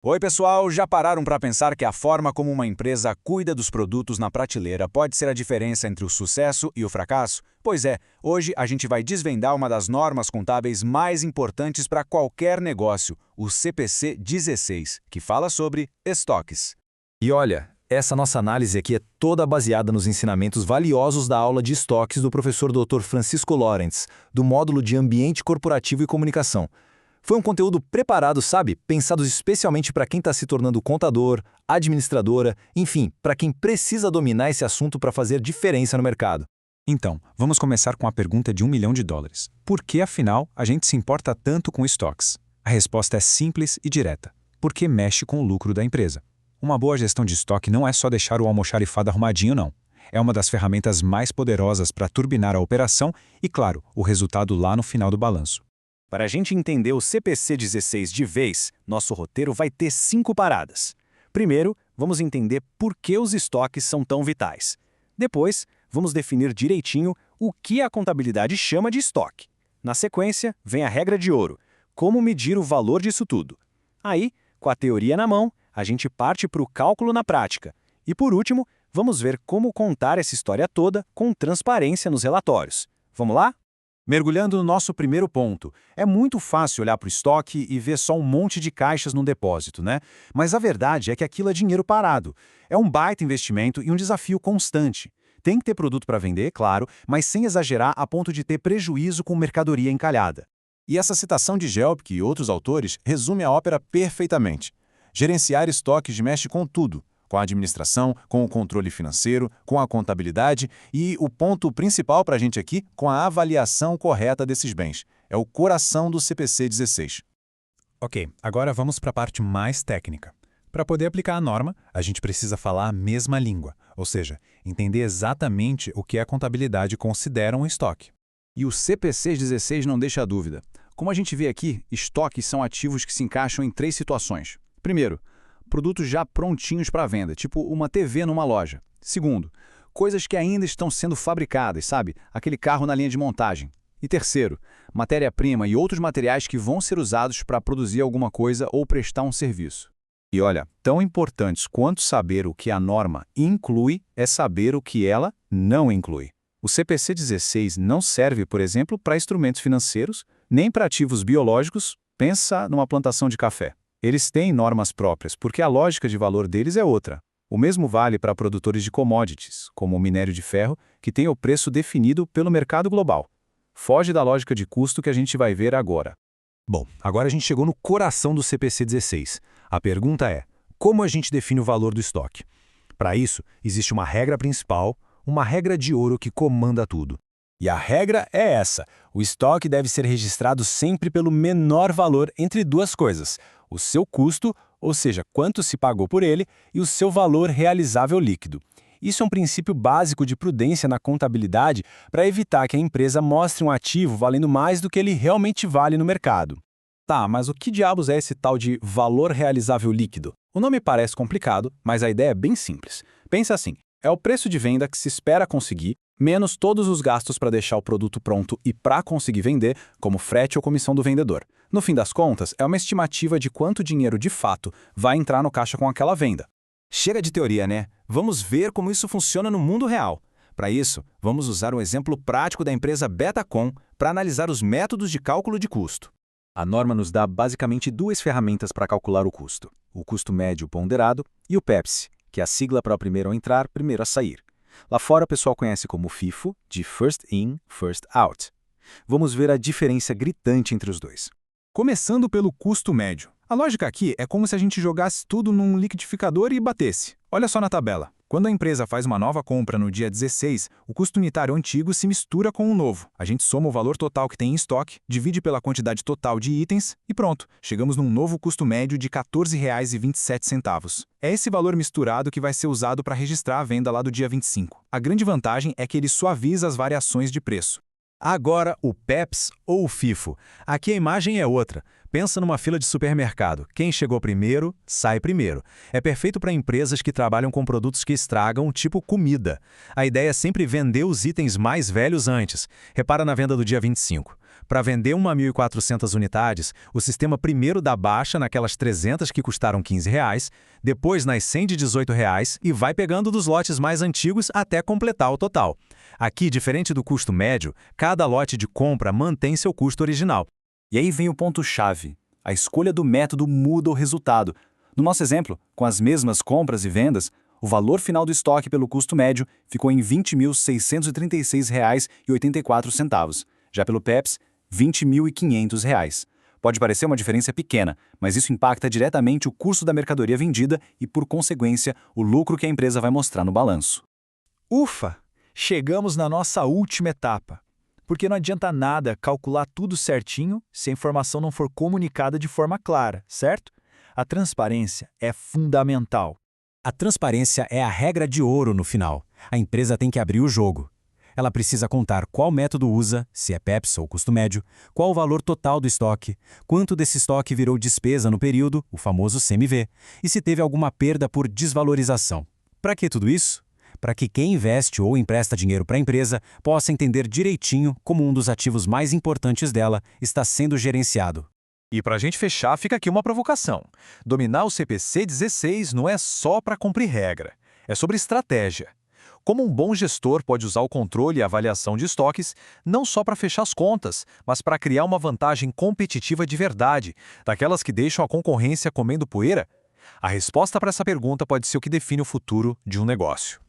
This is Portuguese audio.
Oi, pessoal! Já pararam para pensar que a forma como uma empresa cuida dos produtos na prateleira pode ser a diferença entre o sucesso e o fracasso? Pois é, hoje a gente vai desvendar uma das normas contábeis mais importantes para qualquer negócio, o CPC 16, que fala sobre estoques. E olha, essa nossa análise aqui é toda baseada nos ensinamentos valiosos da aula de estoques do professor Dr. Francisco Lorentz, do módulo de Ambiente Corporativo e Comunicação. Foi um conteúdo preparado, sabe? Pensado especialmente para quem está se tornando contador, administradora, enfim, para quem precisa dominar esse assunto para fazer diferença no mercado. Então, vamos começar com a pergunta de $1 milhão. Por que, afinal, a gente se importa tanto com estoques? A resposta é simples e direta. Porque mexe com o lucro da empresa. Uma boa gestão de estoque não é só deixar o almoxarifado arrumadinho, não. É uma das ferramentas mais poderosas para turbinar a operação e, claro, o resultado lá no final do balanço. Para a gente entender o CPC 16 de vez, nosso roteiro vai ter 5 paradas. Primeiro, vamos entender por que os estoques são tão vitais. Depois, vamos definir direitinho o que a contabilidade chama de estoque. Na sequência, vem a regra de ouro, como medir o valor disso tudo. Aí, com a teoria na mão, a gente parte para o cálculo na prática. E por último, vamos ver como contar essa história toda com transparência nos relatórios. Vamos lá? Mergulhando no nosso primeiro ponto, é muito fácil olhar para o estoque e ver só um monte de caixas num depósito, né? Mas a verdade é que aquilo é dinheiro parado. É um baita investimento e um desafio constante. Tem que ter produto para vender, claro, mas sem exagerar a ponto de ter prejuízo com mercadoria encalhada. E essa citação de Gelbke e outros autores resume a ópera perfeitamente. Gerenciar estoques mexe com tudo. Com a administração, com o controle financeiro, com a contabilidade e, o ponto principal para a gente aqui, com a avaliação correta desses bens. É o coração do CPC 16. Ok, agora vamos para a parte mais técnica. Para poder aplicar a norma, a gente precisa falar a mesma língua, ou seja, entender exatamente o que a contabilidade considera um estoque. E o CPC 16 não deixa dúvida. Como a gente vê aqui, estoques são ativos que se encaixam em 3 situações. Primeiro, produtos já prontinhos para venda, tipo uma TV numa loja. Segundo, coisas que ainda estão sendo fabricadas, sabe? Aquele carro na linha de montagem. E terceiro, matéria-prima e outros materiais que vão ser usados para produzir alguma coisa ou prestar um serviço. E olha, tão importantes quanto saber o que a norma inclui é saber o que ela não inclui. O CPC 16 não serve, por exemplo, para instrumentos financeiros, nem para ativos biológicos, pensa numa plantação de café. Eles têm normas próprias, porque a lógica de valor deles é outra. O mesmo vale para produtores de commodities, como o minério de ferro, que tem o preço definido pelo mercado global. Foge da lógica de custo que a gente vai ver agora. Bom, agora a gente chegou no coração do CPC 16. A pergunta é, como a gente define o valor do estoque? Para isso, existe uma regra principal, uma regra de ouro que comanda tudo. E a regra é essa: o estoque deve ser registrado sempre pelo menor valor entre duas coisas: o seu custo, ou seja, quanto se pagou por ele, e o seu valor realizável líquido. Isso é um princípio básico de prudência na contabilidade para evitar que a empresa mostre um ativo valendo mais do que ele realmente vale no mercado. Tá, mas o que diabos é esse tal de valor realizável líquido? O nome parece complicado, mas a ideia é bem simples. Pensa assim: é o preço de venda que se espera conseguir, menos todos os gastos para deixar o produto pronto e para conseguir vender, como frete ou comissão do vendedor. No fim das contas, é uma estimativa de quanto dinheiro de fato vai entrar no caixa com aquela venda. Chega de teoria, né? Vamos ver como isso funciona no mundo real. Para isso, vamos usar um exemplo prático da empresa Betacom para analisar os métodos de cálculo de custo. A norma nos dá basicamente 2 ferramentas para calcular o custo: o custo médio ponderado e o PEPS, que é a sigla para o primeiro a entrar, primeiro a sair. Lá fora o pessoal conhece como FIFO, de First In, First Out. Vamos ver a diferença gritante entre os dois. Começando pelo custo médio. A lógica aqui é como se a gente jogasse tudo num liquidificador e batesse. Olha só na tabela. Quando a empresa faz uma nova compra no dia 16, o custo unitário antigo se mistura com o novo. A gente soma o valor total que tem em estoque, divide pela quantidade total de itens e pronto, chegamos num novo custo médio de R$ 14,27. É esse valor misturado que vai ser usado para registrar a venda lá do dia 25. A grande vantagem é que ele suaviza as variações de preço. Agora, o PEPS ou o FIFO. Aqui a imagem é outra. Pensa numa fila de supermercado. Quem chegou primeiro, sai primeiro. É perfeito para empresas que trabalham com produtos que estragam, tipo comida. A ideia é sempre vender os itens mais velhos antes. Repara na venda do dia 25. Para vender 1.400 unidades, o sistema primeiro dá baixa naquelas 300 que custaram R$ 15, depois nas 100 de R$ 18 e vai pegando dos lotes mais antigos até completar o total. Aqui, diferente do custo médio, cada lote de compra mantém seu custo original. E aí vem o ponto-chave. A escolha do método muda o resultado. No nosso exemplo, com as mesmas compras e vendas, o valor final do estoque pelo custo médio ficou em R$ 20.636,84. Já pelo PEPS, R$ 20.500. Pode parecer uma diferença pequena, mas isso impacta diretamente o custo da mercadoria vendida e, por consequência, o lucro que a empresa vai mostrar no balanço. Ufa! Chegamos na nossa última etapa. Porque não adianta nada calcular tudo certinho se a informação não for comunicada de forma clara, certo? A transparência é fundamental. A transparência é a regra de ouro no final. A empresa tem que abrir o jogo. Ela precisa contar qual método usa, se é PEPS ou custo médio, qual o valor total do estoque, quanto desse estoque virou despesa no período, o famoso CMV, e se teve alguma perda por desvalorização. Para que tudo isso? Para que quem investe ou empresta dinheiro para a empresa possa entender direitinho como um dos ativos mais importantes dela está sendo gerenciado. E para a gente fechar, fica aqui uma provocação. Dominar o CPC 16 não é só para cumprir regra, é sobre estratégia. Como um bom gestor pode usar o controle e avaliação de estoques não só para fechar as contas, mas para criar uma vantagem competitiva de verdade, daquelas que deixam a concorrência comendo poeira? A resposta para essa pergunta pode ser o que define o futuro de um negócio.